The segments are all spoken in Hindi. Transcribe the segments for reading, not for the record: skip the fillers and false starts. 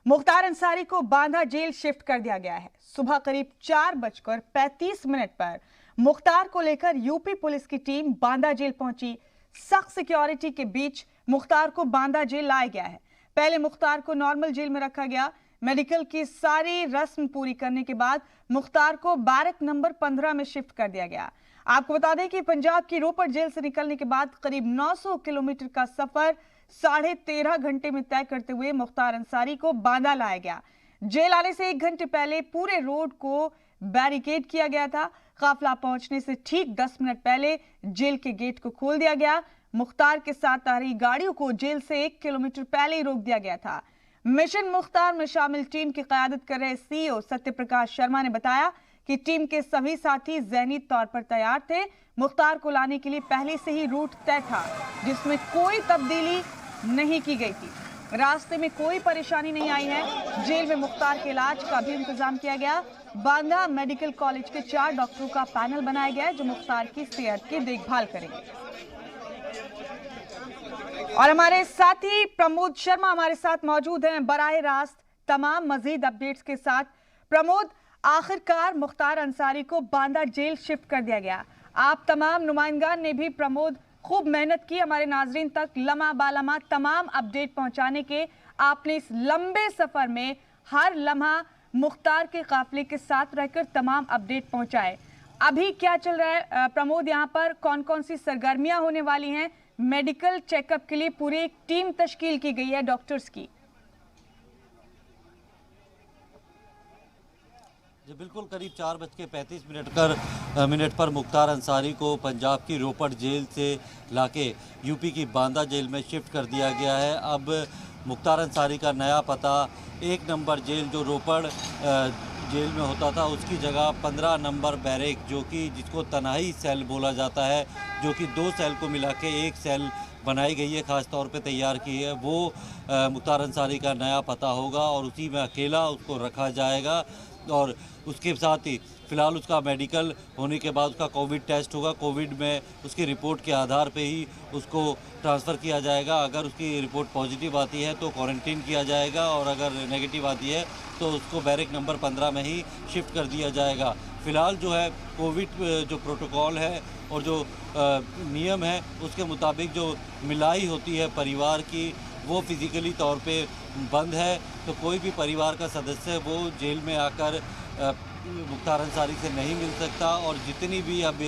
मुख्तार अंसारी को बांदा जेल शिफ्ट कर दिया गया है। सुबह करीब 4:35 पर मुख्तार को लेकर यूपी पुलिस की टीम बांदा जेल पहुंची। सख्त सिक्योरिटी के बीच मुख्तार को बांदा जेल लाया गया है। पहले मुख्तार को नॉर्मल जेल में रखा गया। मेडिकल की सारी रस्म पूरी करने के बाद मुख्तार को बैरक नंबर 15 में शिफ्ट कर दिया गया। आपको बता दें कि पंजाब की रोपड़ जेल से निकलने के बाद करीब 900 किलोमीटर का सफर 13.5 घंटे में तय करते हुए मुख्तार अंसारी को बांदा लाया गया। जेल आने से 1 घंटे पहले पूरे रोड को बैरिकेड किया गया था। काफिला पहुंचने से ठीक 10 मिनट पहले जेल के गेट को खोल दिया गया। मुख्तार के साथ आ रही गाड़ियों को जेल से 1 किलोमीटर पहले ही रोक दिया गया था। मिशन मुख्तार में शामिल टीम की क़यादत कर रहे सीईओ सत्यप्रकाश शर्मा ने बताया कि टीम के सभी साथी ज़हनी तौर पर तैयार थे। मुख्तार को लाने के लिए पहले से ही रूट तय था, जिसमें कोई तब्दीली नहीं की गई थी। रास्ते में कोई परेशानी नहीं आई है। जेल में मुख्तार के इलाज का भी इंतजाम किया गया। बांदा मेडिकल कॉलेज के 4 डॉक्टरों का पैनल बनाया गया है, जो मुख्तार की सेहत की देखभाल करेंगे। और हमारे साथी प्रमोद शर्मा हमारे साथ मौजूद हैं बराह रास्त तमाम मजीद अपडेट्स के साथ। प्रमोद, आखिरकार मुख्तार अंसारी को बांदा जेल शिफ्ट कर दिया गया। आप तमाम नुमाइंदगान ने भी प्रमोद खूब मेहनत की हमारे नाजरीन तक लम्हा बालम्हा तमाम अपडेट पहुंचाने के। आपने इस लंबे सफर में हर लम्हा मुख्तार के काफिले के साथ रहकर तमाम अपडेट पहुंचाए। अभी क्या चल रहा है प्रमोद? यहाँ पर कौन कौन सी सरगर्मियां होने वाली हैं? मेडिकल चेकअप के लिए पूरी एक टीम तश्कील की गई है डॉक्टर्स की। जी बिल्कुल, करीब 4:35 पर मुख्तार अंसारी को पंजाब की रोपड़ जेल से लाके यूपी की बांदा जेल में शिफ्ट कर दिया गया है। अब मुख्तार अंसारी का नया पता 1 नंबर जेल जो रोपड़ जेल में होता था, उसकी जगह 15 नंबर बैरक, जो कि जिसको तनाही सेल बोला जाता है, जो कि 2 सेल को मिला के 1 सेल बनाई गई है, ख़ास तौर पे तैयार की है, वो मुख्तार अंसारी का नया पता होगा और उसी में अकेला उसको रखा जाएगा। और उसके साथ ही फ़िलहाल उसका मेडिकल होने के बाद उसका कोविड टेस्ट होगा। कोविड में उसकी रिपोर्ट के आधार पे ही उसको ट्रांसफ़र किया जाएगा। अगर उसकी रिपोर्ट पॉजिटिव आती है तो क्वारंटीन किया जाएगा, और अगर नेगेटिव आती है तो उसको बैरक नंबर 15 में ही शिफ्ट कर दिया जाएगा। फ़िलहाल जो है कोविड जो प्रोटोकॉल है और जो नियम है, उसके मुताबिक जो मिलाई होती है परिवार की, वो फिज़िकली तौर पे बंद है। तो कोई भी परिवार का सदस्य वो जेल में आकर मुख्तार अंसारी से नहीं मिल सकता। और जितनी भी अब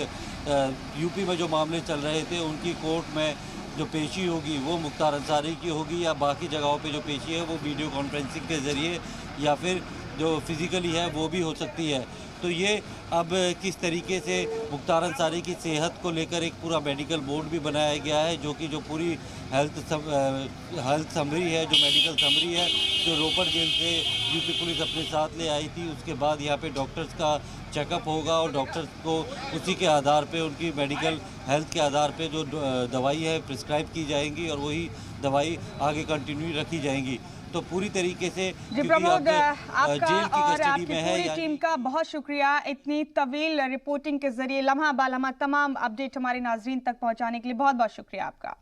यूपी में जो मामले चल रहे थे, उनकी कोर्ट में जो पेशी होगी वो मुख्तार अंसारी की होगी, या बाकी जगहों पे जो पेशी है वो वीडियो कॉन्फ्रेंसिंग के ज़रिए या फिर जो फिज़िकली है वो भी हो सकती है। तो ये अब किस तरीके से मुख्तार अंसारी की सेहत को लेकर एक पूरा मेडिकल बोर्ड भी बनाया गया है, जो कि जो पूरी हेल्थ समरी है, जो मेडिकल समरी है, जो रोपड़ जेल से यूपी पुलिस अपने साथ ले आई थी, उसके बाद यहाँ पे डॉक्टर्स का चेकअप होगा और डॉक्टर्स को उसी के आधार पे, उनकी मेडिकल हेल्थ के आधार पे जो दवाई है प्रिस्क्राइब की जाएंगी और वही दवाई आगे कंटिन्यू रखी जाएंगी। तो पूरी तरीके से प्रमोद, आपका जेल की और कस्टडी आपकी में है। पूरी टीम का बहुत शुक्रिया इतनी तवील रिपोर्टिंग के जरिए लम्हा बालम्हा तमाम अपडेट हमारे नाजरीन तक पहुंचाने के लिए। बहुत बहुत शुक्रिया आपका।